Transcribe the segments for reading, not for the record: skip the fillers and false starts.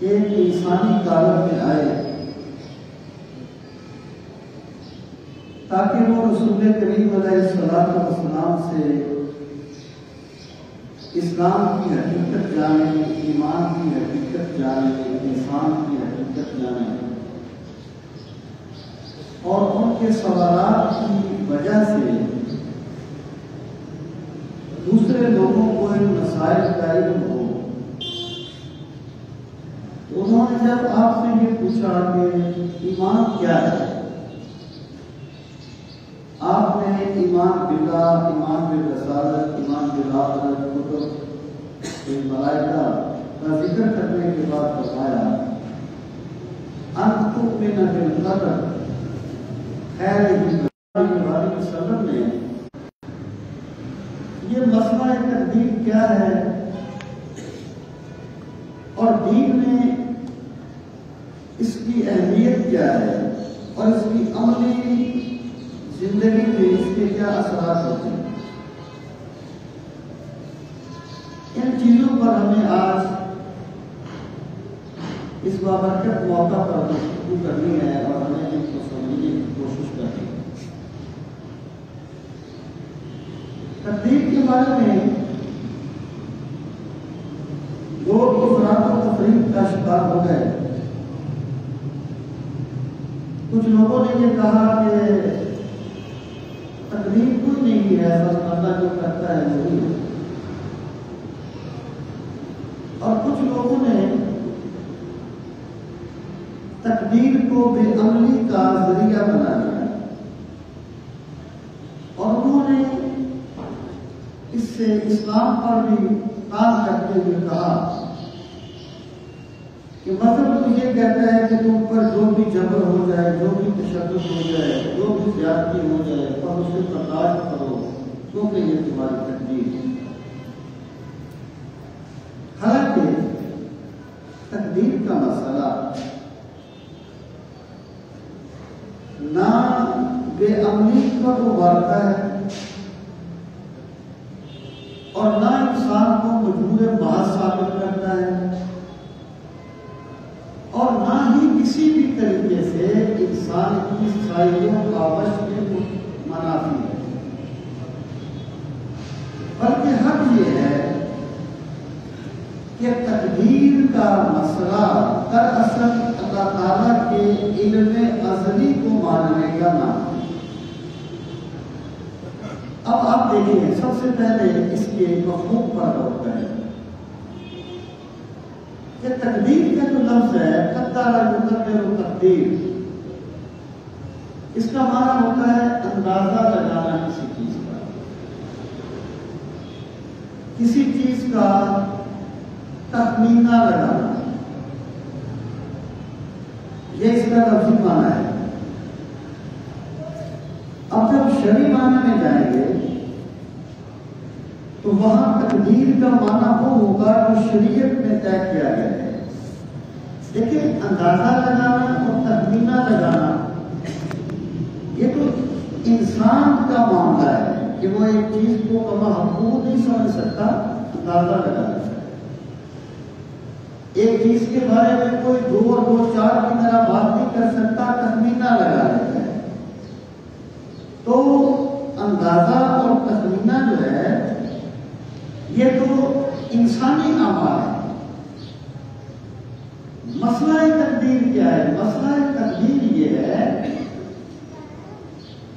ایک انسانی کالم میں آئے تاکہ وہ رسول کریم علیہ السلام سے اسلام کی حقیقت جانے، ایمان کی حقیقت جانے، انسان کی حقیقت جانے، اور ان کے سوالات کی وجہ سے دوسرے لوگوں کو ان مسائل کا علم ہو۔ انہوں نے جب آپ سے یہ پوچھا کہ ایمان کیا ہے، آپ نے ایمان باللہ، ایمان بالرسالت، ایمان بالآخرت، کتب، ملائکہ کا ذکر کرنے کے بعد بتایا ان تؤمن بالقدر خیرہ وشرہ نے یہ مسئلہ تقدیر کیا ہے اور دین میں اس کی اہمیت کیا ہے اور اس کی عملی زندگی میں اس کے کیا اثرات ہوتے ہیں، ان چیزوں پر ہمیں آج اس بابرکت موقع پر گفتگو کرنی ہے اور ہمیں ان کو سمجھنے کی کوشش کرنی ہے۔ تقدیر کے بارے میں لوگ افراط و تفریط کا شکار ہو گئے۔ کچھ لوگوں نے یہ کہا کہ تقدیر کوئی نہیں ہے، بس اللہ جو کرتا ہے وہی ہے، اور کچھ لوگوں نے تقدیر کو بے عملی کا ذریعہ بنا دیا اور انہوں نے اس سے اسلام پر بھی کام کرتے ہوئے کہا کہ مذہب تو یہ کہتا ہے کہ تم پر جو بھی جبر ہو جائے، جو بھی تشدد ہو جائے، جو بھی زیادتی ہو جائے پر اسے برداشت کرو کیونکہ یہ تمہاری تقدیر ہے۔ حالانکہ تقدیر کا مسئلہ نہ بے عملی پر ابھارتا ہے اور نہ انسان کو مجبور محض ثابت کرتا ہے اور نہ ہی کسی بھی طریقے سے انسان کی سائیوں کا وش میں منافی ہے، بلکہ حق یہ ہے کہ تقدیر کا مسئلہ دراصل اللہ تعالیٰ کے علم ازلی کو ماننے کا نام ہے۔ اب آپ دیکھیں، سب سے پہلے اس کے مفہوم پر غور کریں کہ تقدیر کا جو لفظ ہے قدر یقدر تقدیر، اس کا معنی ہوتا ہے اندازہ لگانا کسی چیز کا، کسی چیز کا تخمینہ لگانا، یہ اس کا لفظی معنی ہے۔ اب جب شرعی معنی میں جائیں گے تو وہاں تقدیر کا معنی وہ ہوگا جو شریعت میں طے کیا گیا ہے۔ دیکھیں، اندازہ لگانا اور تخمینہ لگانا یہ تو انسان کا معاملہ ہے کہ وہ ایک چیز کو کما حقوق نہیں سمجھ سکتا، اندازہ لگا سکتا ہے۔ ایک چیز کے بارے میں کوئی 2 اور 2 4 کی طرح بات نہیں کر سکتا، تخمینہ لگا لیتا ہے۔ تو اندازہ اور تخمینہ جو ہے یہ تو انسانی اعمال ہے۔ مسئلہ تقدیر کیا ہے؟ مسئلہ تقدیر یہ ہے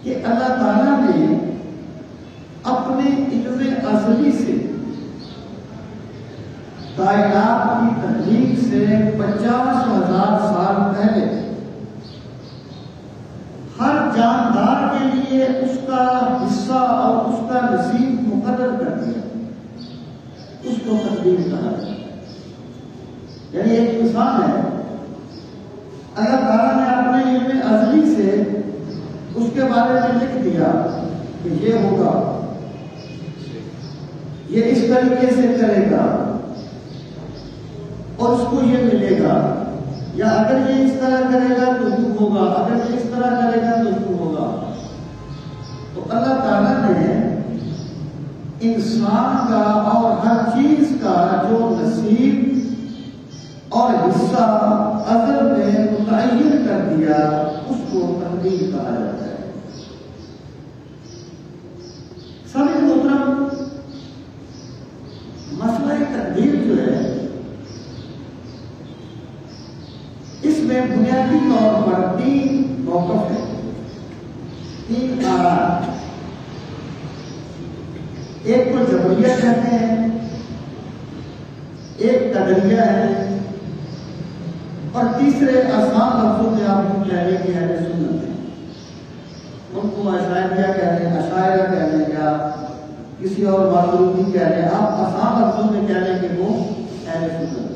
کہ اللہ تعالیٰ نے اپنے علم ازلی سے کائنات کی تخلیق سے 50,000 سال پہلے ہر جاندار کے لیے اس کا حصہ اور اس کا نصیب مقرر کر دیا، اس کو تقدیر کہا جاتا ہے۔ یعنی ایک انسان ہے، اللہ تعالیٰ نے اپنے علم ازلی سے اس کے بارے میں لکھ دیا کہ یہ ہوگا، یہ اس طریقے سے کرے گا اور اس کو یہ ملے گا، یا اگر یہ اس طرح کرے گا تو یہ ہوگا، اگر یہ اس طرح کرے گا تو یہ ہوگا۔ تو اللہ تعالیٰ نے انسان کا اور ہر چیز کا جو نصیب اور حصہ ازل میں متعین کر دیا، اس کو تقدیر کہا جاتا ہے۔ سامعین محترم، مسئلہ تقدیر جو ہے اس میں بنیادی طور پر 3 موقف ہیں، 3 آراء۔ ایک کو جبریہ کہتے ہیں، ایک قدریہ ہے، اور تیسرے آسان لفظوں میں آپ کو کہہ لیں کہ اہل سنت ہیں، ان کو اشاعرہ کہہ لیں، اشاعرہ کہہ لیں، یا کسی اور ماتریدی کہہ لیں، آپ آسان لفظوں میں کہہ لیں کہ وہ اہل سنت ہیں۔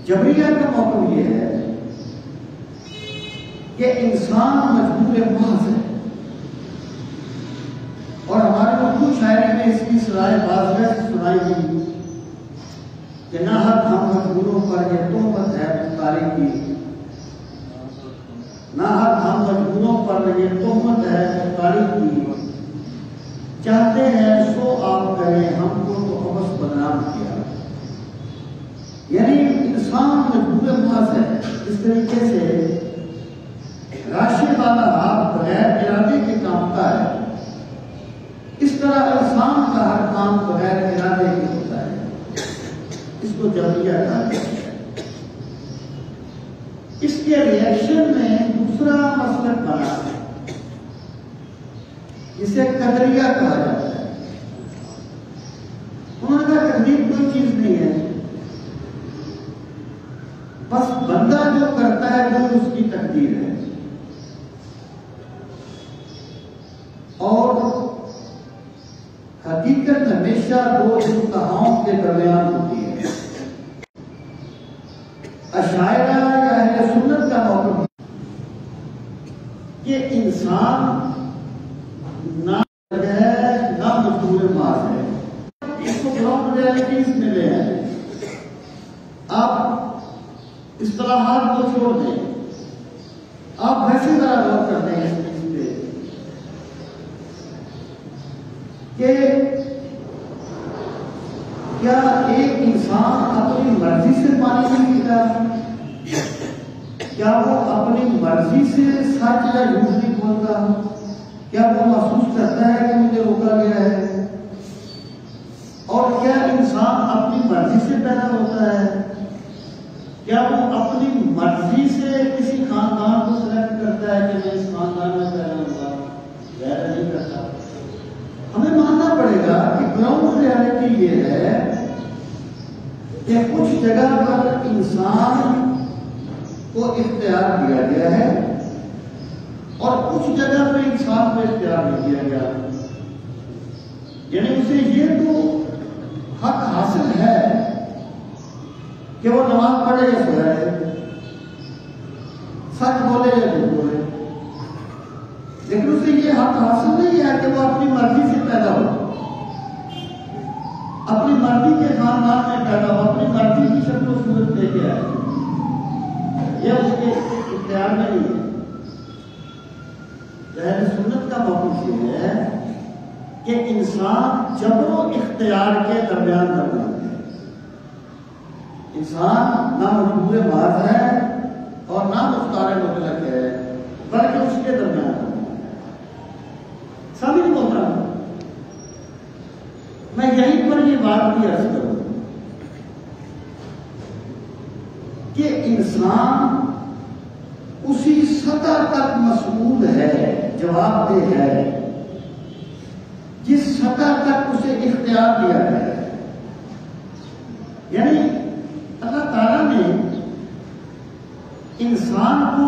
جبریہ کا موقف یہ ہے کہ انسان مجبور محض ہے، اور ہمارے اردو شاعری میں اس کی سزائے بازگشت سنائی گئی کہ نہ حق ہم مجبوروں پر یہ تہمت ہے پکاری کی، نہ حق ہم مجبوروں پر یہ تہمت ہے پکاری کی، چاہتے ہیں سو آپ کریں ہم کو تو عبث بدنام کیا۔ یعنی انسان مجبور محض ہے، اس طریقے سے راشے والا ہاتھ بغیر ارادے کے کامتا ہے، اس طرح انسان کا ہر کام بغیر ارادے کے ہوتا ہے، اس کو جبریہ کہا جاتا ہے۔ اس کے ریئیکشن میں دوسرا مسلک بنا ہے جسے قدریہ کہا جاتا ہے۔ انہوں نے کہا تقدیر کوئی چیز نہیں ہے، بس بندہ جو کرتا ہے وہ اس کی تقدیر ہے، اور حقیقت ہمیشہ 2 انتہاؤں کے درمیان ہوتی ہے۔ اشاعرہ یا اہل سنت کا موقف کہ انسان نہ ہے نہ مجبور محض ہے، اس کو گراؤنڈ ریالٹیز میں لے آئیں، آپ اصطلاحات کو چھوڑ دیں، آپ ویسے ذرا غور کرتے ہیں اس چیز پہ کہ کیا ایک انسان اپنی مرضی سے پانی نہیں پیتا؟ کیا وہ اپنی مرضی سے سچ یا جھوٹ نہیں بولتا؟ کیا وہ محسوس کرتا ہے کہ مجھے روکا گیا ہے؟ اور کیا انسان اپنی مرضی سے پیدا ہوتا ہے؟ کیا وہ اپنی مرضی سے کسی خاندان کو سلیکٹ کرتا ہے کہ میں اس خاندان میں پیدا ہوگا؟ غیر نہیں کرتا۔ ہمیں ماننا پڑے گا کہ گراؤنڈ ریالٹی یہ ہے کہ کچھ جگہ پر انسان کو اختیار دیا گیا ہے اور کچھ جگہ پہ انسان کو اختیار نہیں دیا گیا، یعنی اسے یہ تو حق حاصل ہے کہ وہ نماز پڑھے یا سوائے، سچ بولے یا جھوٹ بولے، لیکن اسے یہ حق حاصل نہیں ہے کہ وہ اپنی مرضی سے پیدا ہو، اپنی مرضی کے خاندان میں پیدا ہو، اپنی مرضی کی شکل و صورت لے کے آئے، یہ اس کے اختیار میں نہیں ہے۔ اہل سنت کا موقف یہ ہے کہ انسان جبر و اختیار کے درمیان ہے، انسان نہ مجبور محض ہے اور نہ مختار مطلق ہے، بلکہ اس کے درمیان ہے۔ سامعین محترم، میں یہیں پر یہ بات بھی عرض کروں کہ انسان اسی سطح تک مسئول ہے، جواب دہ ہے، جس سطح تک اسے اختیار دیا گیا ہے۔ یعنی اللہ تعالیٰ نے انسان کو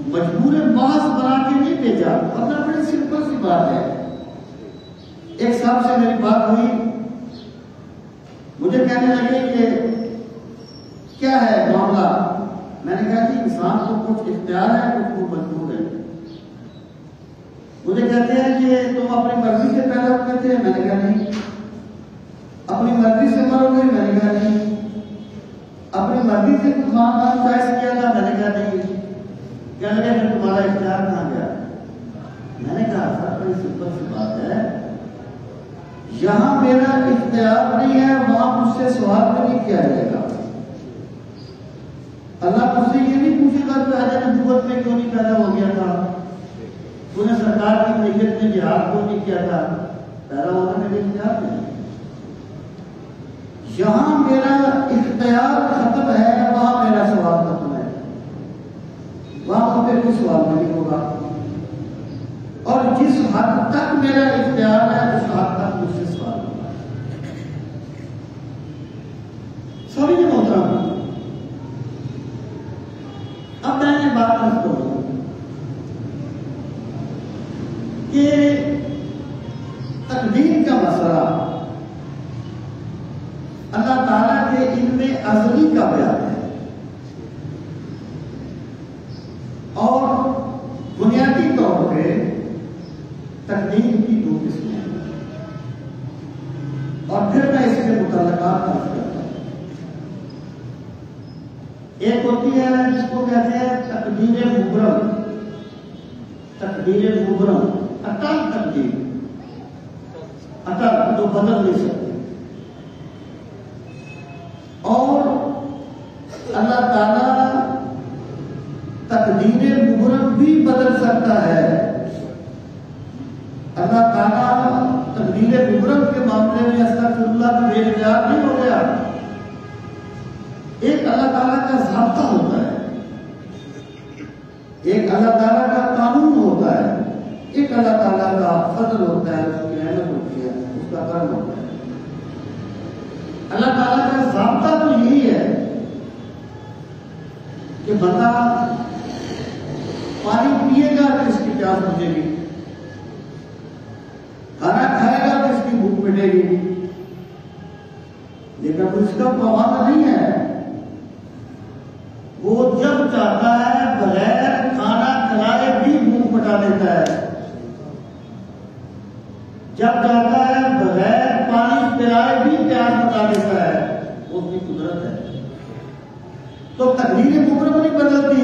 مجبور محض بنا کے نہیں بھیجا، ورنہ بڑی سمپل سی بات ہے۔ ایک صاحب سے میری بات ہوئی، مجھے کہنے لگے کہ کیا ہے معاملہ؟ میں نے کہا کہ انسان کو کچھ اختیار ہے، کچھ کو مجبور ہے۔ مجھے کہتے ہیں کہ تم اپنی مرضی سے پیدا ہوتے تھے؟ میں نے کہا نہیں۔ اپنی مرضی سے مرو گے؟ میں نے کہا نہیں۔ اپنی مرضی سے کچھ خاندان چوائس کیا تھا؟ میں نے کہا نہیں۔ کہنے لگے کہ تمہارا اختیار کہاں گیا؟ میں نے کہا سر بڑی سمپل سی بات ہے یہاں میرا اختیار نہیں ہے، وہاں مجھ سے سوال نہیں کیا جائے گا۔ اللہ تجھ سے یہ نہیں پوچھے گا کہ آج نبوت میں کیوں نہیں پیدا ہو گیا تھا، تو نے سرکار کی نیت میں جہاد کیوں نہیں کیا تھا، پیدا ہونا میرے اختیار نہیں۔ یہاں میرا اختیار ختم ہے، وہاں میرا سوال ختم ہے، وہاں مجھے کوئی سوال نہیں ہوگا، اور جس حد تک میرا اختیار ہے اس حد تک مجھ سے سوال ہوگا۔ سبھی نے محترم، اب میں یہ بات کرتا ہوں کہ تقدیر کا مسئلہ اللہ تعالیٰ کے علم ازلی کا بیان ہے، اور بنیادی طور پہ تقدیر کی دو قسمیں ہیں، اور پھر میں اس کے متعلقات بات کرتا ہوں۔ ایک ہوتی ہے جس کو کہتے ہیں تقدیر مبرم، تقدیر مبرم، اٹل تقدیر، اٹل جو بدل نہیں سکتی، اور اللہ تعالی تقدیر مبرم بھی بدل سکتا ہے۔ اللہ تعالیٰ تقدیر مبرم کے معاملے میں استغفر اللہ کا بے اختیار نہیں ہو گیا۔ ایک اللہ تعالیٰ کا ضابطہ ہوتا ہے، ایک اللہ تعالیٰ کا قانون ہوتا ہے، ایک اللہ تعالیٰ کا فضل ہوتا ہے، اس کی رحمت ہوتی ہے، اس کا کرم ہوتا ہے۔ اللہ تعالیٰ کا ضابطہ تو یہی ہے کہ بندہ پانی پیے گا تو اس کی پیاس بجھے گی، کھانا کھائے گا تو اس کی بھوک مٹے گی، لیکن اس کا پابند نہیں ہے۔ وہ جب چاہتا ہے بغیر کھانا کھلائے بھی بھوک مٹا دیتا ہے، جب چاہتا ہے بغیر پانی پلائے بھی پیاس مٹا دیتا ہے، وہ اپنی قدرت ہے۔ تو تقدیر مبرم نہیں بدلتی،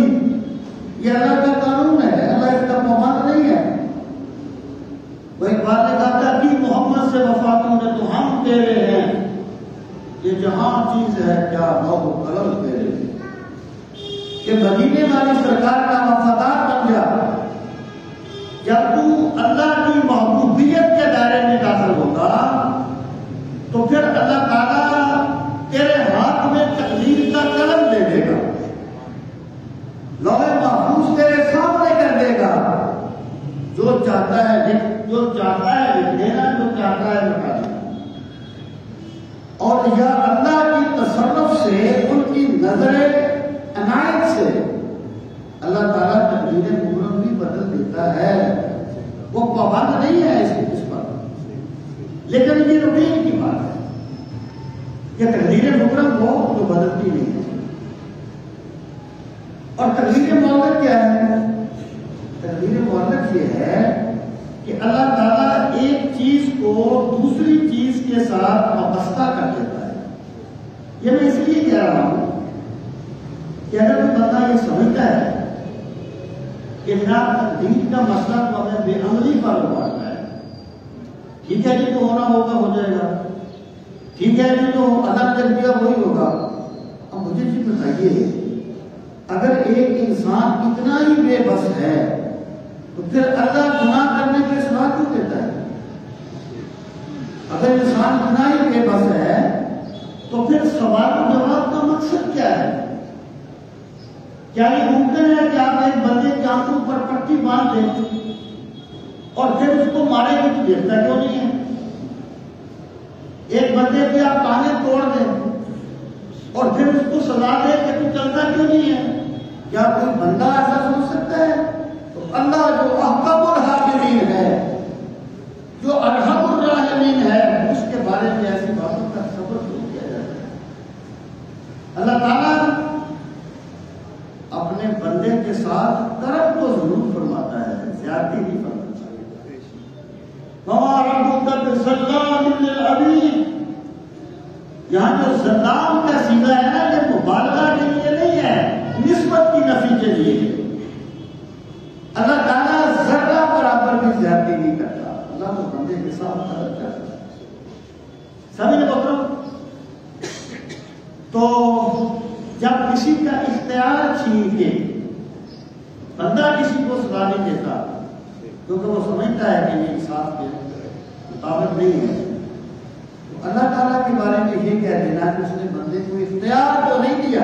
یہ اللہ کا قانون ہے، اللہ اس کا پابند نہیں ہے۔ وہ اقبال نے کہا تھا کہ محمد سے وفا تم نے تو ہم تیرے ہیں، یہ جہاں چیز ہے کیا لوح قلم تیرے ہیں۔ کہ مدینے والی سرکار کا وفادار بن گیا، جب تو اللہ کی محبوبیت کے دائرے میں داخل ہوگا تو پھر اللہ تعالیٰ تیرے ہاتھ میں تقدیر کا قلم دے دے گا، لوح محفوظ تیرے سامنے کر دے گا، جو چاہتا ہے لکھ دینا، جو چاہتا ہے مٹا دینا۔ اور یا اللہ کی تصرف سے، ان کی نظر عنایت سے اللہ تعالیٰ تقدیر مبرم بھی بدل دیتا ہے، وہ پابند نہیں ہے اس پر، لیکن یہ روٹین کی بات ہے کہ تقدیر مبرم ہو تو بدلتی نہیں ہے۔ اور تقدیر معلق کیا ہے؟ تقدیر معلق یہ ہے کہ اللہ تعالیٰ ایک چیز کو دوسری چیز کے ساتھ وابستہ کر دیتا ہے۔ یہ میں اس لیے کہہ رہا ہوں کہ اگر کوئی بندہ یہ سمجھتا ہے کہ جناب تقدیر کا مسئلہ تو ہمیں بے عملی پر ابھارنا ہے، ٹھیک ہے جی تو ہونا ہوگا ہو جائے گا، ٹھیک ہے جی تو اللہ نے دیا وہی ہوگا۔ اب مجھے جی بتائیے، اگر ایک انسان اتنا ہی بے بس ہے تو پھر اللہ گناہ کرنے کی صلاح کیوں دیتا ہے؟ اگر انسان اتنا ہی بے بس ہے تو پھر سوال و جواب کا مقصد کیا ہے؟ کیا یہ ممکن ہے کہ آپ ایک بندے کے آنکھوں پر پٹی باندھ دیں اور پھر اس کو مارے گی تو دیکھتا کیوں نہیں ہے؟ ایک بندے کے آپ کانے توڑ دیں اور پھر اس کو سزا دے کہ تو چلتا کیوں نہیں ہے؟ کیا کوئی بندہ ایسا سوچ سکتا ہے؟ تو اللہ جو احکم الحاکمین ہے، جو ارحم الراحمین ہے، اس کے بارے میں ایسی باتوں کا صبر کیوں کیا جاتا ہے؟ اللہ تعالیٰ اپنے بندے کے ساتھ کرم تو ضرور فرماتا ہے، زیادتی نہیں فرماتا۔ وَمَا رَبُّكَ بِظَلَّامٍ لِّلْعَبِيدِ، یہاں جو ظلام کا صیغہ ہے نا، یہ مبالغہ کے لیے نہیں ہے، نسبت کی نفی کے لیے۔ اللہ تعالیٰ ذرہ برابر بھی زیادتی نہیں کرتا، اللہ تو بندے کے ساتھ قدر کرتا ہے۔ جب کسی کا اختیار چھین کے بندہ کسی کو سزا نہیں دیتا کیونکہ وہ سمجھتا ہے کہ یہ انصاف کے مطابق نہیں ہے، تو اللہ تعالیٰ کے بارے میں یہ کہہ دینا کہ اس نے بندے کو اختیار تو نہیں دیا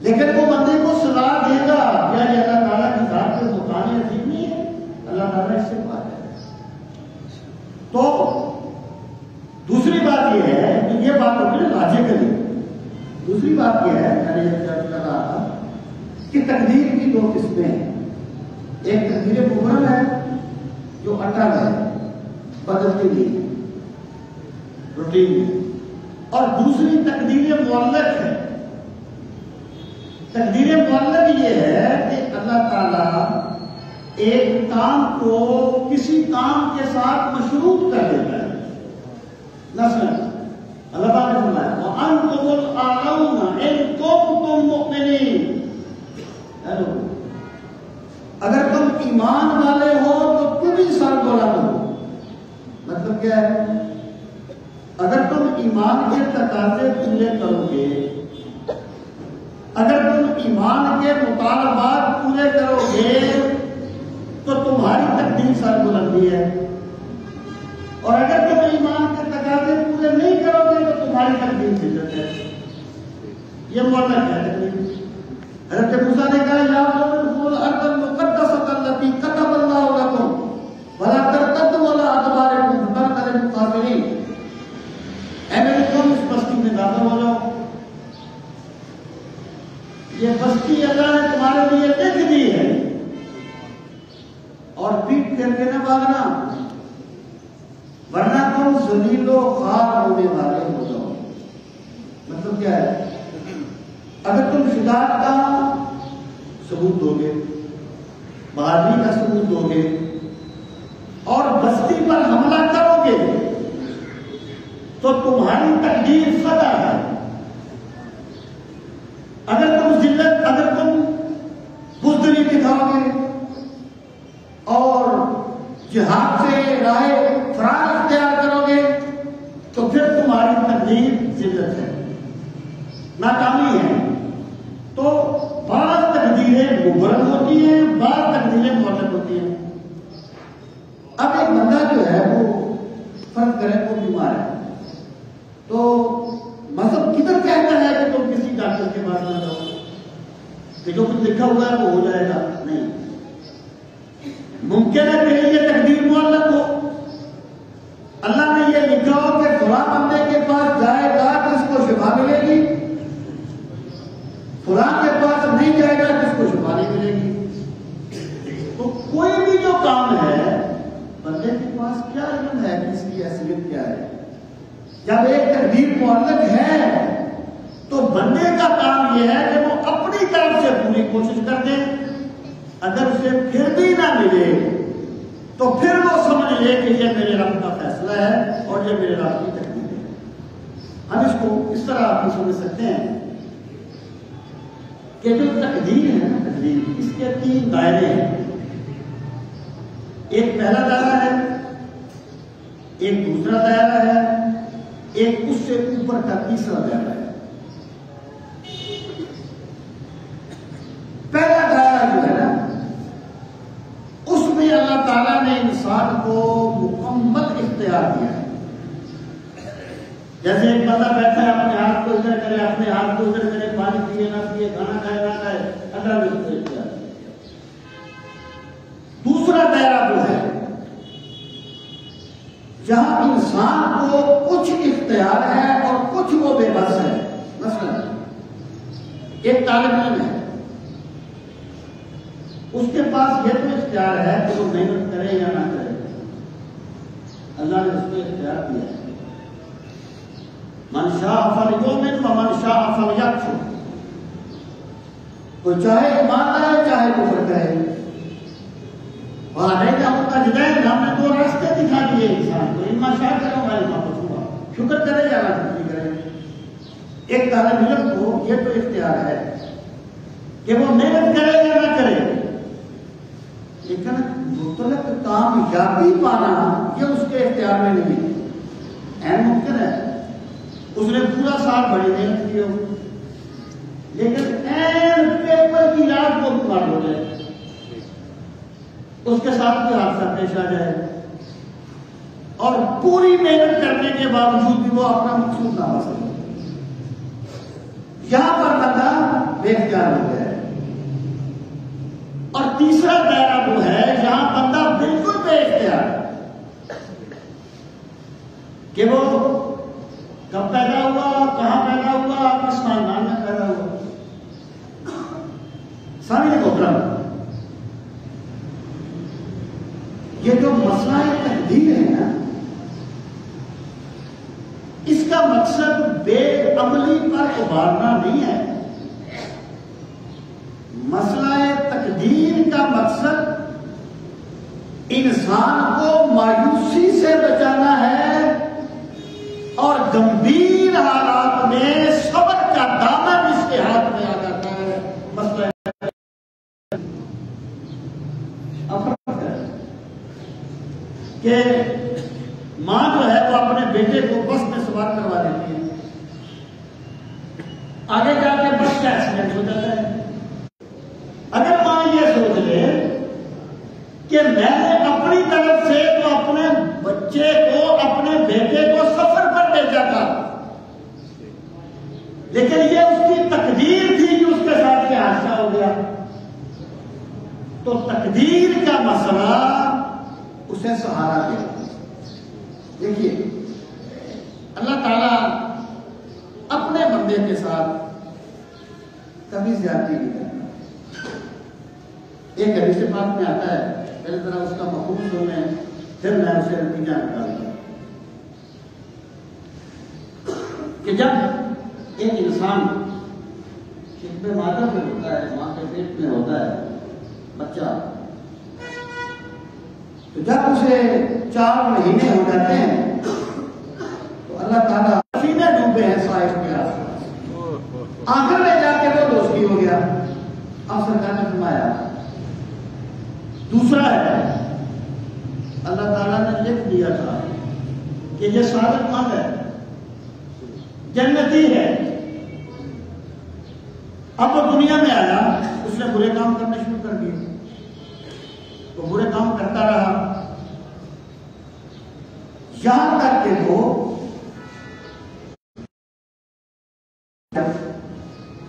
لیکن وہ بندے کو سزا دے گا، کیا یہ اللہ تعالیٰ کی ذات کے مطالعے عظیم نہیں ہے؟ اللہ تعالیٰ اس سے بات ہے۔ تو دوسری بات یہ ہے کہ یہ بات اپنے لاجیکلی، دوسری بات یہ ہے میں نے کر رہا تھا کہ تقدیر کی دو قسمیں ہیں، ایک تقدیر مبرم ہے جو اٹل ہے، بدلتی نہیں روٹین میں، اور دوسری تقدیر معلق ہے۔ تقدیر معلق یہ ہے کہ اللہ تعالیٰ ایک کام کو کسی کام کے ساتھ مشروط کر دیتا ہے۔ مثلا اللہ پاک نے فرمایا وَأَنْتُمُ الْأَعْلَوْنَ إِن كُنتُم مُؤْمِنِينَ، اگر تم ایمان والے ہو تو تم ہی سربلند ہو۔ مطلب کیا ہے؟ اگر تم ایمان کے تقاضے پورے کرو گے، اگر تم ایمان کے مطالبات پورے کرو گے تو تمہاری تقدیر سربلندی ہے، اور اگر تم ایمان کے تقاضے پورے نہیں کرو گے تو تمہاری تقدیر ذلت ہے۔ یہ معلق ہے تقدیر۔ حضرت موسیٰ نے کہا یا قوم ادخلوا الارض المقدسۃ التي كتب الله لكم ولا ترتدوا على ادباركم فتنقلبوا خاسرین، اے میرے قوم اس بستی میں داخل ہو جاؤ، یہ بستی اللہ نے تمہارے لیے لکھ دی ہے، اور پیٹ پھیر کے نہ بھاگنا ورنہ تم ذلیل و خوار ہونے والے ہو جاؤ۔ مطلب کیا ہے؟ اگر تم شجاعت کا ثبوت دو گے، بہادری کا ثبوت دو گے اور بستی پر حملہ کرو گے تو تمہاری تقدیر سزا ہے۔ اگر تم ذلت، اگر تم بزدلی دکھاؤ گے اور جہاد سے راہ فرار اختیار کرو گے تو پھر تمہاری تقدیر ذلت ہے، ناکامی ہے۔ تو بعض تقدیریں مبرم ہوتی ہیں، بعض تقدیریں معلق ہوتی ہیں۔ اب ایک بندہ جو ہے وہ فرض کرے وہ بیمار ہے، تو مذہب کدھر کہتا ہے کہ تم کسی ڈاکٹر کے پاس نہ جاؤ کہ جو کچھ لکھا ہوا ہے وہ ہو جائے گا؟ نہیں، ممکن ہے کہ یہ تقدیر معلق ہو، اللہ نے یہ لکھا ہو کہ فلاں بندے کے پاس جائے گا تو اس کو شفا ملے گی، فلاں کے پاس نہیں جائے گا تو اس کو شفا نہیں ملے گی۔ تو کوئی بھی جو کام ہے بندے کے پاس کیا علم ہے کہ اس کی حیثیت کیا ہے؟ جب ایک تقدیر معلق ہے تو بندے کا کام یہ ہے کہ وہ اپنی طرف سے پوری کوشش کر دے، اگر اسے پھر بھی نہ ملے تو پھر وہ سمجھ لے کہ یہ میرے رب کا فیصلہ ہے اور یہ میرے رب کی تقدیر ہے۔ ہم اس کو اس طرح آپ بھی سمجھ سکتے ہیں کہ جو تقدیر ہے نا، تقدیر اس کے تین دائرے ہیں، ایک پہلا دائرہ ہے، ایک دوسرا دائرہ ہے، ایک اس سے اوپر کا تیسرا دائرہ ہے۔ پہلا دائرہ جو ہے نا اس میں اللہ تعالیٰ نے انسان کو مکمل اختیار دیا ہے۔ جیسے ایک بندہ بیٹھا ہے، اپنے ہاتھ کو ادھر کرے، اپنے ہاتھ کو ادھر کرے، پانی پیے نہ پیے، کھانا کھائے نہ کھائے، اللہ نے اس کو اختیار دیا۔ دوسرا دائرہ وہ ہے جہاں انسان کو کچھ اختیار ہے اور کچھ وہ بے بس ہے۔ مثلا ایک طالب علم ہے، اس کے پاس یہ تو اختیار ہے کہ وہ محنت کرے یا نہ کرے، اللہ نے اس کو اختیار دیا ہے۔ من شاء فلیؤمن ومن شاء فلیکفر، کوئی چاہے ایمان لائے چاہے کفر کرے۔ وہاں نہیں ہوتا ہدایت، ہم نے دو راستے دکھا دیے انسان کو، اما شاکر و اما کفور، شکر کرے یا ناشکری کرے۔ ایک طالب علم کو یہ تو اختیار ہے کہ وہ محنت کرے یا نہ کرے، لیکن مطلق کامیابی پانا یہ اس کے اختیار میں نہیں ہے۔ ممکن ہے اس نے پورا سال بڑی محنت کی ہو، لیکن این پیپر کی رات کو بیمار ہو جائے، اس کے ساتھ کوئی حادثہ پیش آ جائے اور پوری محنت کرنے کے باوجود بھی وہ اپنا مقصود نہ حاصل ہو، یہاں پر بندہ بے اختیار ہو گیا ہے۔ اور تیسرا دائرہ وہ ہے جہاں بندہ بالکل بے اختیار کہ وہ کب پیدا ہوا، کہاں پیدا ہوا، کس خاندان میں پیدا ہوا۔ سامنے محترم، یہ جو مسئلہ تقدیر ہے نا، اس کا مقصد بے عملی پر ابھارنا نہیں ہے۔ مسئلہ تقدیر کا مقصد انسان کو مایوسی سے بچانا ہے اور گمبھیر حالات میں صبر کا دامن اس کے ہاتھ میں آ جاتا ہے۔ مسئلہ کہ ماں جو ہے وہ اپنے بیٹے کو بس میں سوار کروا دیتی ہے، آگے جا کے بس کا ایکسیڈنٹ ہو جاتا ہے۔ اگر ماں یہ سوچ لے کہ میں نے اپنی طرف سے تو اپنے بچے کو، اپنے بیٹے کو سفر پر بھیجا تھا، لیکن یہ اس کی تقدیر تھی کہ اس کے ساتھ کیا حادثہ ہو گیا، تو تقدیر کا مسئلہ اسے سہارا دیا۔ دیکھیے، اللہ تعالیٰ اپنے بندے کے ساتھ کبھی زیادتی نہیں کرتا۔ ایک حدیث پاک میں آتا ہے، پہلے ذرا اس کا مفہوم سنیں، پھر میں اسے نتیجہ نکالوں کہ جب ایک انسان شکم مادہ میں ہوتا ہے، ماں کے پیٹ میں ہوتا ہے بچہ، تو جب اسے 4 مہینے ہو جاتے ہیں تو اللہ تعالیٰ سینے ڈوبے ہیں سائز کے آس پاس، آخر میں جا کے وہ دوستی ہو گیا۔ اب سرکار نے فرمایا دوسرا ہے، اللہ تعالیٰ نے لکھ دیا تھا کہ یہ صادق مند ہے، جنتی ہے، اب وہ دنیا میں آیا، اس نے برے کام کرنے شروع کر دیے، وہ برے کام کرتا رہا یہاں تک کہ وہ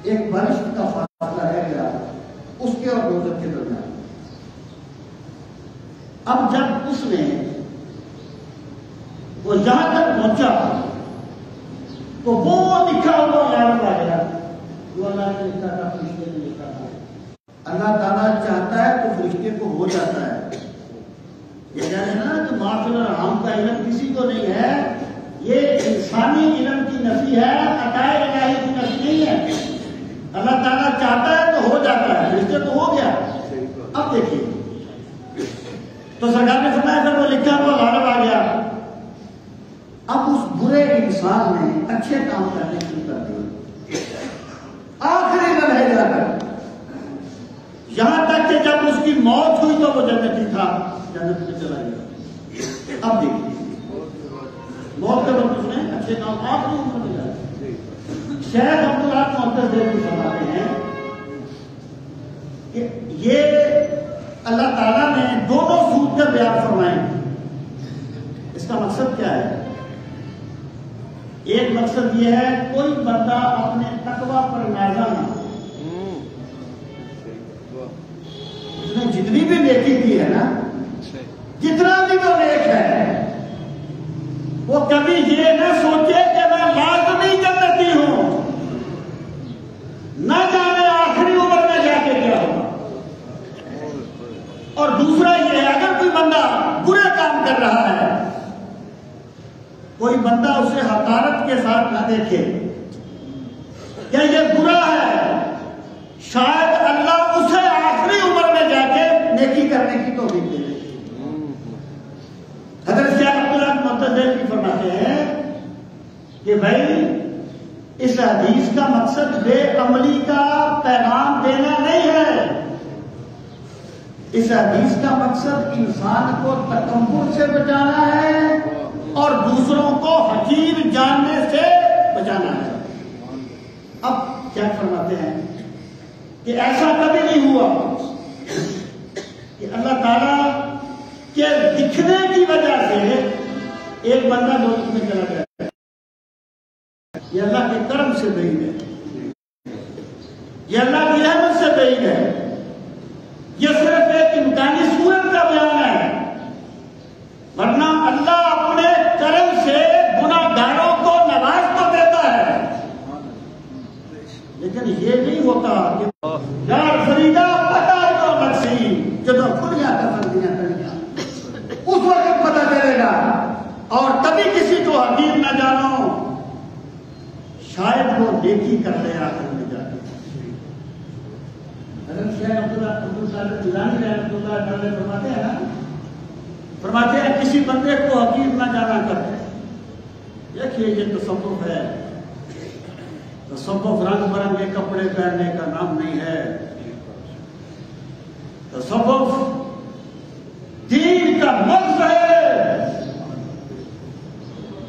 ایک بارش کا فاصلہ رہ گیا اس کے اور دوزخ کے درمیان۔ اب جب اس نے وہ جہاں تک پہنچا تو وہ لکھا ہوا غالب آ گیا جو اللہ نے لکھا تھا، فرشتے نے لکھا تھا۔ اللہ تعالیٰ چاہتا ہے تو فرشتے کو ہو جاتا ہے۔ یہ کہتے ہیں نا کہ معافی الرحم کا علم کسی کو نہیں ہے، یہ انسانی علم کی نفی ہے، عطائے الہی کی نفی نہیں ہے۔ اللہ تعالیٰ چاہتا ہے تو ہو جاتا ہے، فرشتے کو ہو گیا۔ اب دیکھیے تو سرکار نے فرمایا اگر وہ لکھا ہوا غالب آ گیا، اب اس برے انسان نے اچھے کام کرنے شروع کر دیے آخری لمحے جا کر، یہاں تک کہ جب اس کی موت ہوئی تو وہ جنتی تھا، جنت میں چلا گیا۔ اب دیکھیے موت کے وقت اس نے اچھے کام آخری عمر میں جائے۔ شیخ عبداللہ محمد دیوبندی فرماتے ہیں کہ یہ اللہ تعالیٰ نے دونوں صورتیں بیان فرمائیں۔ اس کا مقصد کیا ہے؟ ایک مقصد یہ ہے کوئی بندہ اپنے تقوی پر نازا نہ ہو، اس نے جتنی بھی نیکی کی ہے نا، جتنا بھی وہ نیک ہے، وہ کبھی یہ نہ سوچے کہ میں لازمی جنتی ہوں، نہ جانے آخری عمر میں جا کے کیا ہوگا۔ اور دوسرا یہ ہے اگر کوئی بندہ برے کام کر رہا ہے، کوئی بندہ اسے حقارت کے ساتھ نہ دیکھے کہ یہ برا ہے، شاید اللہ اسے آخری عمر میں جا کے نیکی کرنے کی توفیق دے دے۔ حضرت شیخ عبداللہ محمد فرماتے ہیں کہ بھائی اس حدیث کا مقصد بے عملی کا پیغام دینا نہیں ہے، اس حدیث کا مقصد انسان کو تکبر سے بچانا ہے اور دوسروں کو حقیر جاننے سے بچانا جانا ہے۔ اب کیا فرماتے ہیں کہ ایسا کبھی نہیں ہوا کہ اللہ تعالیٰ کے دکھنے کی وجہ سے ایک بندہ دوست میں چلا گیا، یہ اللہ کے کرم سے بعید ہے، یہ اللہ کی رحمت سے بعید ہے، یہ صرف ایک امکانی صورت کا بیان ہے، ورنہ اللہ اپنے کرم سے گناہگاروں کو نواز تو دیتا ہے، لیکن یہ نہیں ہوتا کہ یار فریدہ پتہ تو بچی جدو کھلیاں کا فردیاں کریاں اس وقت پتہ چلے گا، اور کبھی کسی کو حقیر نہ جانو، شاید وہ نیکی کر لے آخر میں جا کے۔ حضرت شیخ عبدالقادر جیلانی رحمۃ اللہ تعالی فرماتے ہیں نا، فرماتے ہیں کسی بندے کو حقیر نہ جانا کرتے، دیکھیے یہ تصوف ہے، تصوف رنگ برنگے کپڑے پہننے کا نام نہیں ہے، تصوف دین کا مغز ہے،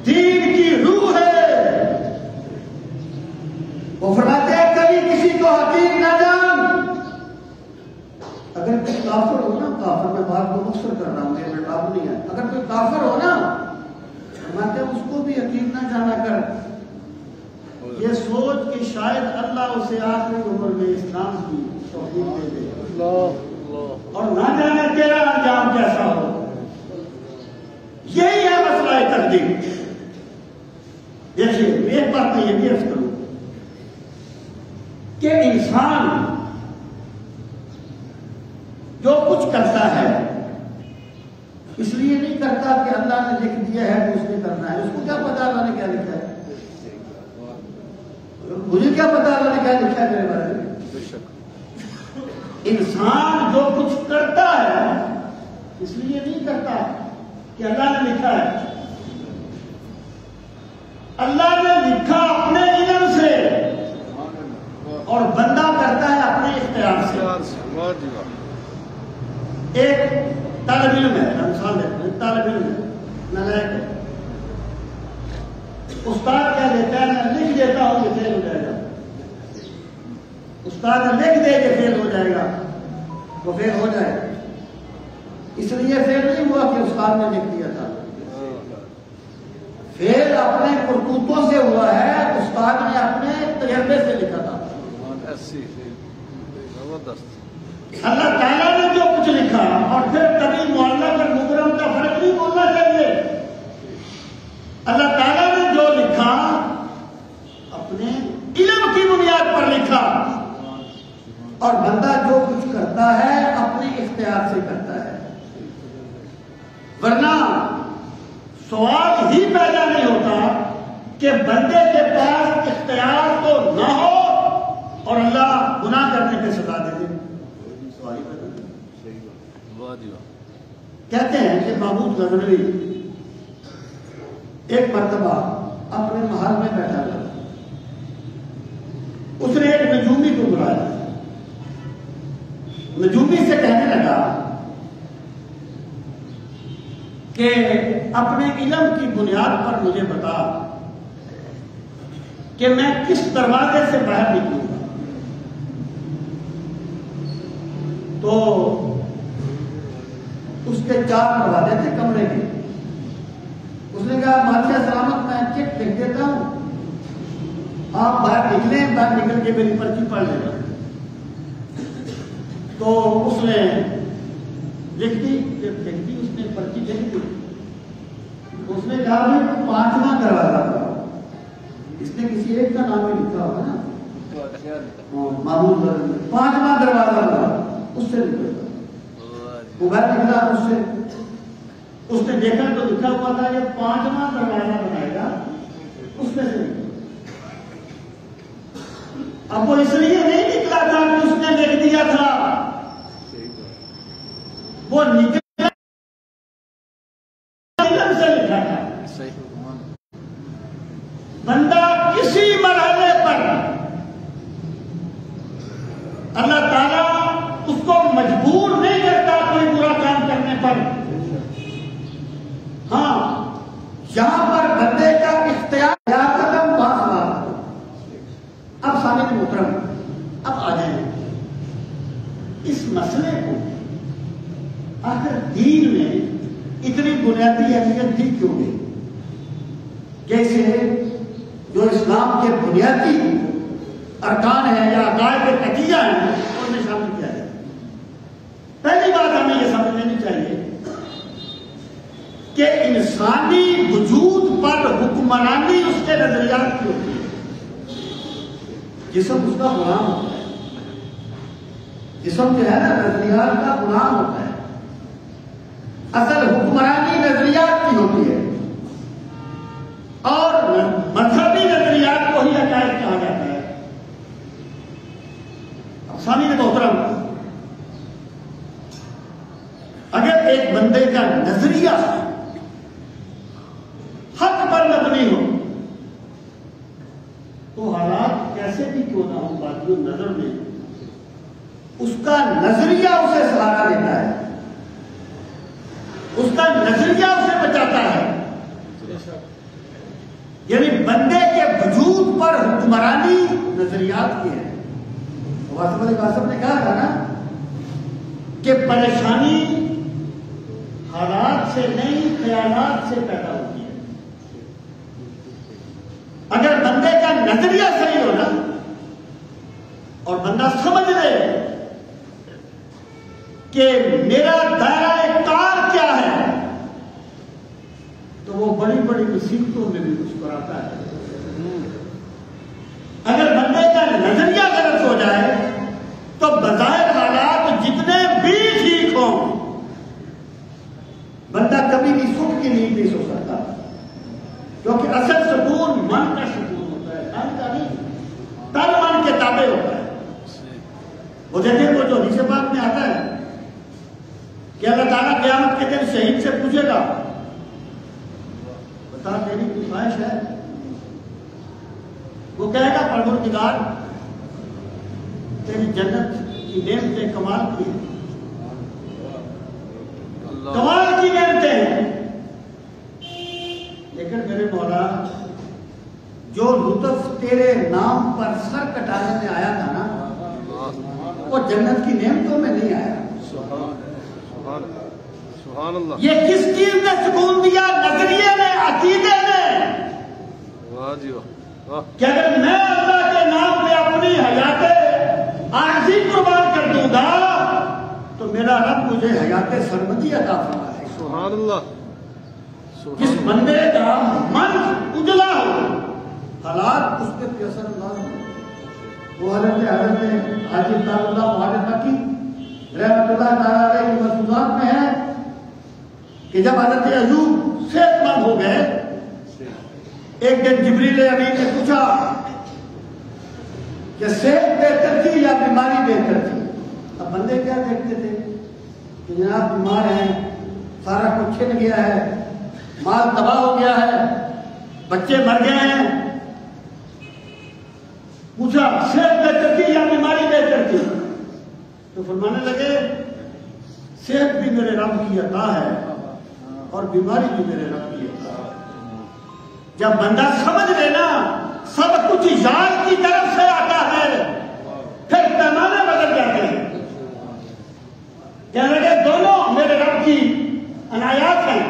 دین کی روح ہے۔ وہ فرماتے ہیں کبھی کسی کو حقیر نہ جان، اگر کوئی کافر ہو نا، کافر میں بات کو مختصر کر رہا ہوں، یہ میں ٹاپ نہیں ہے، اگر کوئی کافر ہو نا فرماتے ہیں اس کو بھی حقیر نہ جانا کر، یہ سوچ کہ شاید اللہ اسے آخری عمر میں اسلام کی توفیق دے دے، اور نہ جانے تیرا انجام کیسا ہو۔ یہی ہے مسئلہ تقدیر۔ دیکھیے ایک بات میں یہ بھی عرض کروں کہ انسان جو کچھ کرتا ہے اس لیے نہیں کرتا کہ اللہ نے لکھ دیا ہے تو اس نے کرنا ہے، اس کو کیا پتا اللہ نے کیا لکھا ہے؟ مجھے کیا پتا اللہ نے کیا لکھا ہے میرے بارے میں؟ انسان جو کچھ کرتا ہے اس لیے نہیں کرتا کہ اللہ نے لکھا ہے، اللہ نے لکھا اپنے علم سے، اور بندہ کرتا ہے اپنے اختیار سے۔ ایک طالب علم ہے، مثال دیتے ہیں، طالب علم ہے، نالائق ہے، استاد کیا دیتا ہے، میں لکھ دیتا ہوں یہ فیل ہو جائے گا، استاد لکھ دے کہ فیل ہو جائے گا، وہ فیل ہو جائے گا، اس لیے فیل نہیں ہوا کہ استاد نے لکھ دیا تھا، فیل اپنے کرتوتوں سے ہوا ہے، استاد نے اپنے تجربے سے لکھا تھا۔ اللہ تعالیٰ نے جو کچھ لکھا، اور پھر کبھی معلق اور مبرم کا فرق نہیں بولنا چاہیے، اللہ تعالیٰ نے جو لکھا اپنے علم کی بنیاد پر لکھا، اور بندہ جو کچھ کرتا ہے اپنے اختیار سے کرتا ہے، ورنہ سوال ہی پیدا نہیں ہوتا کہ بندے کے پاس اختیار تو نہ ہو اور اللہ گناہ کرنے پہ سزا دے دے، سوال ہی پیدا نہیں۔ کہتے ہیں کہ محمود غزنوی ایک مرتبہ اپنے محل میں بیٹھا تھا، اس نے ایک نجومی کو بلایا، نجومی سے کہنے لگا کہ اپنے علم کی بنیاد پر مجھے بتا کہ میں کس دروازے سے باہر نکلوں گا۔ تو اس کے 4 دروازے تھے کمرے کے، اس نے کہا بادشاہ سلامت میں چیک لکھ دیتا ہوں، آپ باہر نکلیں، باہر نکل کے میری پرچی پڑھ لینا۔ تو اس نے لکھ دی، اس نے پرچی لکھ دی، اس نے کہا بھی 5واں دروازہ تھا، اس نے کسی ایک کا نام ہی لکھا ہوگا نا، محمود 5واں دروازہ تھا، اس سے لکھا، وہ باہر نکلا، اس نے دیکھا تو لکھا ہوا تھا یہ 5واں دروازہ بنائے گا، اس میں سے نکلا۔ اب وہ اس لیے نہیں نکلا تھا کہ اس نے لکھ دیا تھا، وہ نکلا سے لکھا تھا۔ بندہ کسی مرحلے پر اللہ تعالیٰ اس کو مجبور نہیں کرتا کوئی برا کام کرنے پر، ہاں یہاں پر بندے کا اختیار قدم پاس بات محترم، اب آ جائیں اس مسئلے کو، آخر دین میں اتنی بنیادی اہمیت دی کیوں گئی؟ جیسے جو اسلام کے بنیادی ارکان ہیں یا عقائد عقیدہ ہیں ان میں شامل کیا جائے۔ پہلی بات ہمیں یہ سمجھ لینی چاہیے کہ انسانی وجود پر حکمرانی اس کے نظریات کی ہوتی ہے۔ جسم اس کا غلام ہوتا ہے، جسم جو ہے نا نظریات کا غلام ہوتا ہے، اصل حکمرانی نظریات کی ہوتی ہے، اور مذہبی نظریات کو ہی عقائد کہا جاتا ہے۔ سامعین محترم، اگر ایک بندے کا نظریہ حق پر مبنی ہو تو حالات کیسے بھی کیوں نہ ہو، باقی نظر میں اس کا نظریہ اسے سہارا دیتا ہے، اس کا نظریہ اسے بچاتا ہے۔ یعنی بندے کے وجود پر حکمرانی نظریات کی ہے۔ واسف علی قاسم نے کہا تھا نا کہ پریشانی حالات سے نہیں خیالات سے پیدا ہوتی ہے۔ اگر بندے کا نظریہ صحیح ہو نا اور بندہ سمجھ لے کہ میرا دائرہ کار کیا ہے تو وہ بڑی بڑی مصیبتوں میں بھی مسکراتا ہے۔ اگر بندے کا نظریہ غلط ہو جائے تو بظاہر حالات جتنے بھی ٹھیک ہوں بندہ کبھی بھی سکھ کی نیند نہیں سو سکتا، کیونکہ اصل سکون من کا سکون ہوتا ہے، تن کا نہیں، تن من کے تابع ہوتا ہے۔ وہ دیکھیں وہ جو حدیث پاک میں آتا ہے کہ اللہ تعالیٰ قیامت کے دن شہید سے پوچھے گا بتا تیری کوئی خواہش ہے؟ وہ کہے گا پروردگار تیری جنت کی نعمتیں کمال کی ہیں، کمال کی نعمتیں ہیں، لیکن میرے مولا جو لطف تیرے نام پر سر کٹانے میں آیا تھا نا وہ جنت کی نعمتوں میں نہیں آیا۔ سبحان اللہ۔ یہ کس چیز نے سکون دیا؟ نظریے نے، عقیدے نے، واہ جی واہ، کہ اگر میں اللہ کے نام پہ اپنی حیات عارضی قربان کر دوں گا تو میرا رب مجھے حیات سرمدی عطا فرمائے گا۔ سبحان اللہ۔ جس بندے کا من اجلا ہو حالات اس پہ اثر انداز ہو۔ وہ حضرت حاجی طالب اللہ محمد مکی رحمۃ اللہ تعالیٰ علیہ کی ملفوظات میں ہے کہ جب حضرت ایوب صحت مند ہو گئے، ایک دن جبریل امین نے پوچھا کہ صحت بہتر تھی یا بیماری بہتر تھی؟ اب بندے کیا دیکھتے تھے کہ جناب بیمار ہیں، سارا کچھ چھن گیا ہے، مال تباہ ہو گیا ہے، بچے مر گئے ہیں۔ پوچھا صحت بہتر تھی یا بیماری بہتر تھی؟ تو فرمانے لگے صحت بھی میرے رب کی عطا ہے اور بیماری بھی میرے رب کی عطا ہے۔ جب بندہ سمجھ لے نا سب کچھ یاد کی طرف سے آتا ہے پھر پیمانے بدل جاتے ہیں، کہنے لگے دونوں میرے رب کی عنایات ہیں۔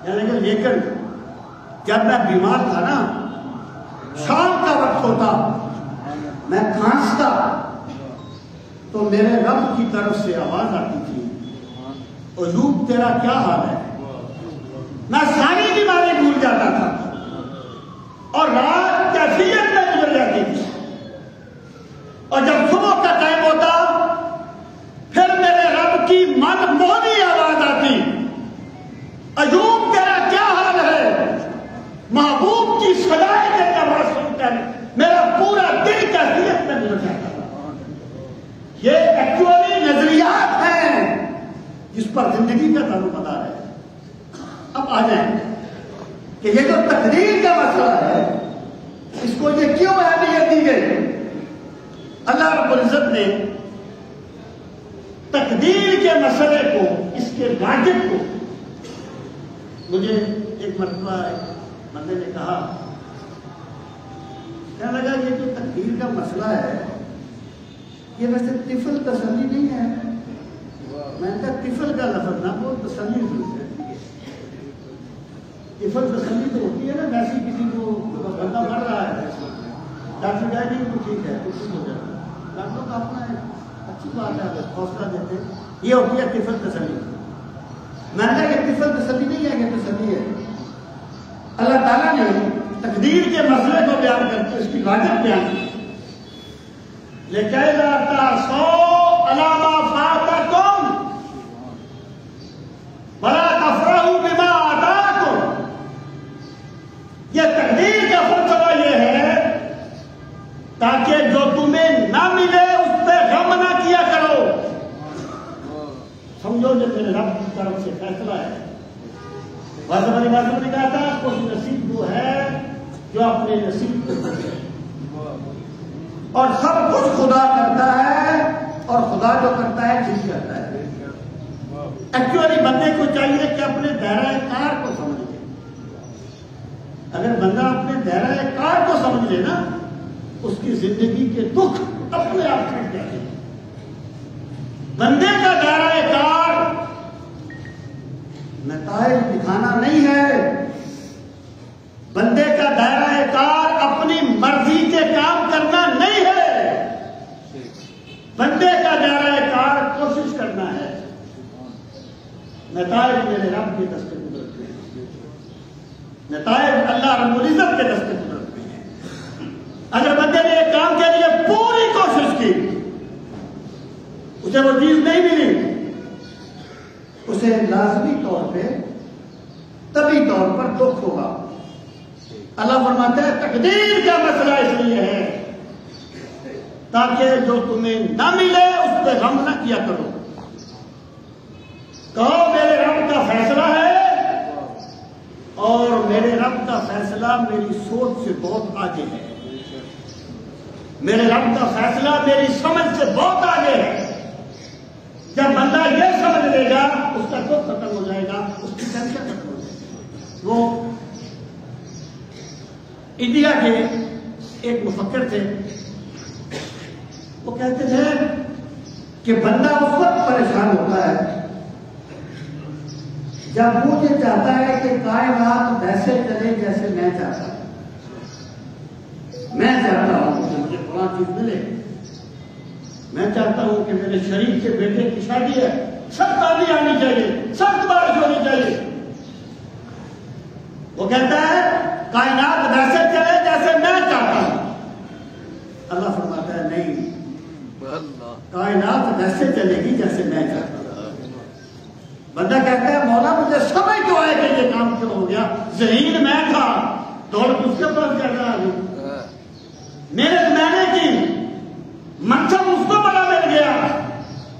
کہنے لگے لیکن جب میں بیمار تھا نا، شام کا وقت ہوتا، میں کھانستا تو میرے رب کی طرف سے آواز آتی تھی ایوب تیرا کیا حال ہے؟ میں ساری بیماری بھول جاتا تھا اور رات کیفیت میں گزر جاتی تھی، اور جب صبح کا ٹائم ہوتا پھر میرے رب کی من موہنی آواز آتی ایوب تیرا کیا حال ہے؟ محبوب کی صدائے کے آواز سن کر میرا پورا دل کیفیت میں گزر جاتا تھا۔ یہ ایکچولی نظریات ہیں جس پر زندگی کا تعلق مدار ہے۔ اب آ جائیں کہ یہ جو تقدیر کا مسئلہ ہے اس کو یہ کیوں اہمیت دی گئی؟ اللہ رب العزت نے تقدیر کے مسئلے کو، اس کے واجب کو، مجھے ایک مرتبہ ایک بندے نے کہا کہنے لگا یہ جو تقدیر کا مسئلہ ہے یہ ویسے طفل تسلی نہیں ہے. میں نے کہا طفل کا لفظ نہ وہ تسلی ضرور ہے. طفل تسلی تو ہوتی ہے نا ویسے کسی کو بندہ مر رہا ہے ڈاکٹر کہا نہیں تو ٹھیک ہے کچھ ہو جائے گا. ڈاکٹر کا اپنا اچھی بات ہے حوصلہ دیتے یہ ہوتی ہے طفل تسلی. میں نے کہا یہ طفل تسلی نہیں ہے یہ تسلی ہے. اللہ تعالیٰ نے تقدیر کے مسئلے کو بیان کرتے اس کی واجب بیان کی لیکن علامہ فاتکم ولا تفرحوا بما آتاکم. یہ تقدیر کا فلسفہ یہ ہے تاکہ جو تمہیں نہ ملے اس پہ غم نہ کیا کرو. سمجھو جو میرے رب کی طرف سے فیصلہ ہے. واضح نے کہا تھا خوش نصیب وہ ہے جو اپنے نصیب کو کرے اور سب کچھ خدا کرتا ہے اور خدا جو کرتا ہے ٹھیک کرتا ہے. ایکچولی بندے کو چاہیے کہ اپنے دائرہ کار کو سمجھ لے. اگر بندہ اپنے دائرہ کار کو سمجھ لے نا اس کی زندگی کے دکھ اپنے آپ کٹ جائیں گے. بندے کا دائرہ کار نتائج دکھانا نہیں ہے. بندے کا دائرہ کار اپنی مرضی کے کام کرنا نہیں ہے. بندے کا دائرہ کار کوشش کرنا ہے. نتائج میرے رب کے دست قدرت میں ہیں. نتائج اللہ رب العزت کے دست قدرت میں ہیں. اگر بندے نے ایک کام کے لیے پوری کوشش کی اسے وہ چیز نہیں ملی اسے لازمی طور پہ طبی طور پر دکھ ہوگا. اللہ فرماتا ہے تقدیر کا مسئلہ اس لیے ہے تاکہ جو تمہیں نہ ملے اس پہ غم نہ کیا کرو. کہو میرے رب کا فیصلہ ہے اور میرے رب کا فیصلہ میری سوچ سے بہت آگے ہے. میرے رب کا فیصلہ میری سمجھ سے بہت آگے ہے. جب بندہ یہ سمجھ لے گا اس کا دکھ ختم ہو جائے گا اس کی ٹینشن ختم ہو جائے گی. وہ انڈیا کے ایک مفکر تھے وہ کہتے تھے کہ بندہ اس وقت پریشان ہوتا ہے جب وہ یہ چاہتا ہے کہ کائنات ویسے چلے جیسے میں چاہتا ہوں. میں چاہتا ہوں کہ مجھے فلاں چیز ملے. میں چاہتا ہوں کہ میرے شریف کے بیٹے کی شادی ہے سخت آندھی آنی چاہیے سخت بارش ہونی چاہیے. وہ کہتا ہے کائنات ویسے چلے جیسے میں چاہتا ہوں. اللہ فرماتا ہے نہیں کائنات ویسے چلے گی جیسے میں چاہتا ہوں. بندہ کہتا ہے مولا مجھے سمجھ تو آئے کہ یہ کام کیوں ہو گیا. ذہین میں تھا دوڑ اس کے پاس زیادہ آ گئی. محنت میں نے کی منصب اس کو بڑا مل گیا.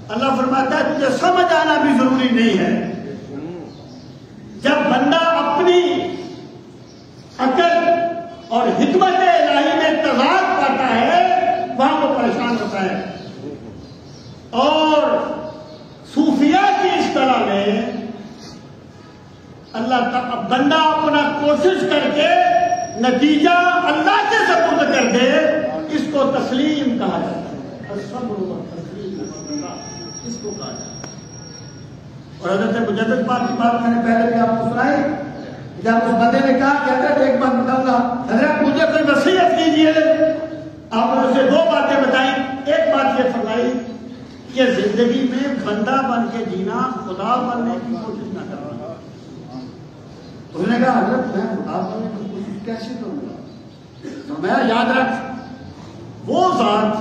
اللہ فرماتا ہے تجھے سمجھ آنا بھی ضروری نہیں ہے. جب بندہ اپنی عقل اور حکمت الہی میں تضاد پاتا ہے وہاں وہ پریشان ہوتا ہے. اور صوفیہ کی اصطلاح میں اللہ تعالی بندہ اپنا کوشش کر کے نتیجہ اللہ کے سپرد کر دے اس کو تسلیم کہا جاتا ہے. الصبر والتسلیم اس کو کہا جاتا ہے. اور حضرت مجدد پاک کی بات میں نے پہلے بھی آپ کو سنائی. جب اس بندے نے کہا کہ حضرت ایک بات بتاؤں گا حضرت مجھے کوئی وصیت کیجیے. آپ نے اسے دو باتیں بتائیں. ایک بات یہ فرمائی کہ زندگی میں بندہ بن کے جینا خدا بننے کی کوشش نہ کرنا. اس نے کہا حضرت میں خدا بننے کی کوشش کیسے کروں گا. میں یاد رکھ وہ ذات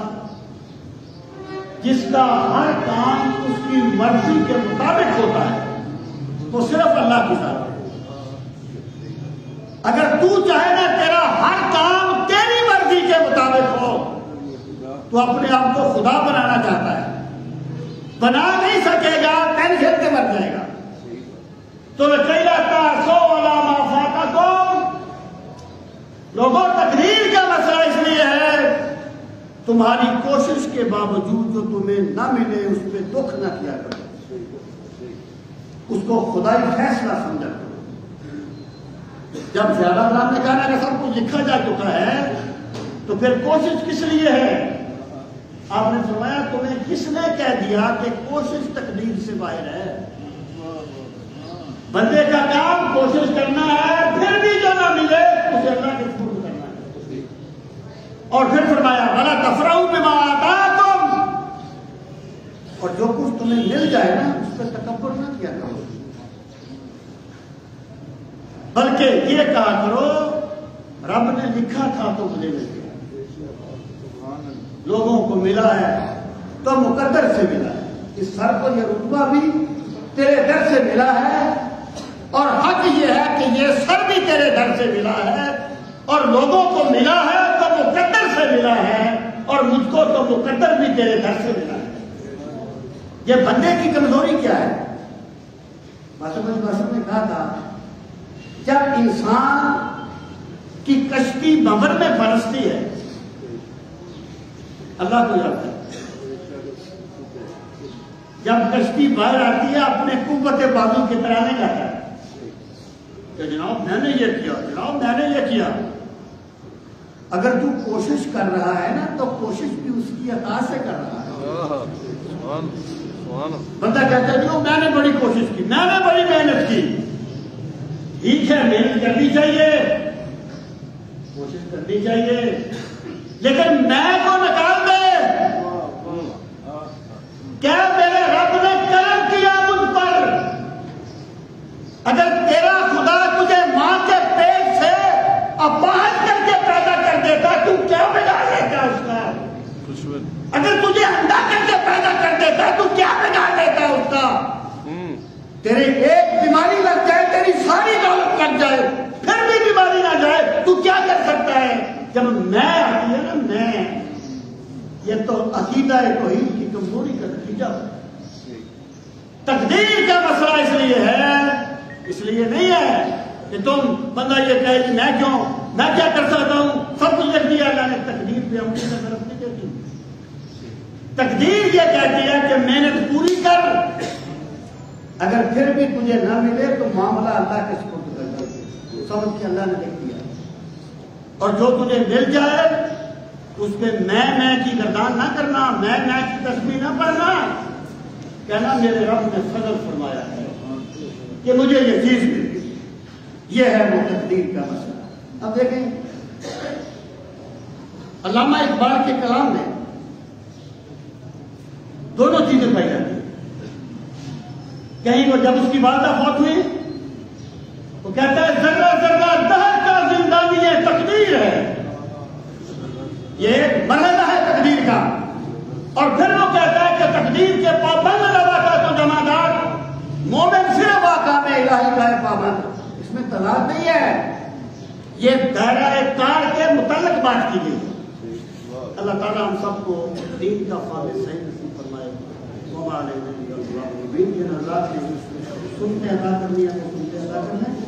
جس کا ہر کام اس کی مرضی کے مطابق ہوتا ہے وہ صرف اللہ کی ذات ہے. اگر تو چاہے نا تیرا ہر کام تیری مرضی کے مطابق ہو تو اپنے آپ کو خدا بنانا چاہتا ہے. بنا نہیں سکے گا ٹینشن سے مر جائے گا. تو لوگوں تقدیر کا مسئلہ اس لیے ہے تمہاری کوشش کے باوجود جو تمہیں نہ ملے اس پہ دکھ نہ کیا کرو. اس کو خدائی فیصلہ سمجھا کرو. جب زیادہ رام نے کہا کہ سب کچھ لکھا جا چکا ہے تو پھر کوشش کس لیے ہے؟ آپ نے فرمایا تمہیں کس نے کہہ دیا کہ کوشش تقدیر سے باہر ہے؟ بندے کا کام کوشش کرنا ہے، پھر بھی جو نہ ملے اسے اللہ کے سپرد کرنا ہے۔ اور پھر فرمایا وَلَا تَفْرَحُوا بِمَا آتَاكُمْ، اور جو کچھ تمہیں مل جائے نا اس پہ تکبر نہ کیا کرو، بلکہ یہ کہا کرو رب نے لکھا تھا تو مجھے مل گیا، لوگوں کو ملا ہے تو مقدر سے ملا ہے، اس سر کو یہ رتبہ بھی تیرے در سے ملا ہے، اور حق یہ ہے کہ یہ سر بھی تیرے در سے ملا ہے، اور لوگوں کو ملا ہے تو مقدر سے ملا ہے، اور مجھ کو تو مقدر بھی تیرے در سے ملا ہے۔ یہ بندے کی کمزوری کیا ہے؟ باسم نے کہا تھا جب انسان کی کشتی بمر میں پھنستی ہے اللہ کو یاد ہے، جب کشتی باہر آتی ہے اپنے قوت بازو کی طرح نہیں جاتا ہے کہ جناب میں نے یہ کیا، جناب میں نے یہ کیا۔ اگر تو کوشش کر رہا ہے نا تو کوشش بھی اس کی عطا سے کر رہا ہے۔ بندہ کہتا ہے جو میں نے بڑی کوشش کی، میں نے بڑی محنت کی، ٹھیک ہے محنت کرنی چاہیے، کوشش کرنی چاہیے، لیکن میں کو نکال دے۔ کیا میرے رب نے کرم کیا مجھ پر؟ اگر تیرا خدا تجھے ماں کے پیٹ سے اپاہج کر کے پیدا کر دیتا تو کیا بگاڑ لیتا اس کا؟ اگر تجھے انڈا کر کے پیدا کر دیتا تو کیا بگاڑ لیتا اس کا؟ تیرے ایک بیماری لگ جائے، تیری ساری دولت لگ جائے، پھر بھی بیماری نہ جائے، تو کیا کر سکتا ہے؟ جب میں آتی ہے نا میں، یہ تو عقیدہ توحید کی کمزوری کا نتیجہ ہے۔ تقدیر کا مسئلہ اس لیے ہے، اس لیے نہیں ہے کہ تم بندہ یہ کہے کہ میں کیا کر سکتا ہوں، سب کچھ لکھ دیا اللہ نے۔ تقدیر پہ ہم کی طرف نہیں دیتی، تقدیر یہ کہتی ہے کہ محنت پوری کر، اگر پھر بھی تجھے نہ ملے تو معاملہ اللہ کے سپرد کر دے، سمجھ کے اللہ نے لکھ دیا، اور جو تجھے مل جائے اس پہ میں کی گردان نہ کرنا، میں کی تسبیح نہ پڑھنا، کہنا میرے رب نے فضل فرمایا ہے کہ مجھے یہ چیز مل گئی۔ یہ ہے وہ تقدیر کا مسئلہ۔ اب دیکھیں علامہ اقبال کے کلام میں دونوں چیزیں پائی جاتی ہیں۔ کہیں وہ جب اس کی والدہ فوت ہوئی وہ کہتا ہے ذرہ ذرہ دہر کا زندانی یہ تقدیر ہے، یہ ایک مرحلہ ہے تقدیر کا۔ اور پھر وہ کہتا ہے کہ تقدیر کے پابند لگا کا تو جماعت مومن صرف آقا میں الہی کا ہے پابند، اس میں تضاد نہیں ہے، یہ دائرہ کار کے متعلق بات کی گئی۔ اللہ تعالیٰ ہم سب کو دین کا فہم صحیح نصیب فرمائے۔ وما علینا الا البلاغ المبین۔ یہ نظرات سنتے ادا کرنی ہے تو سنتے ادا کرنا ہے۔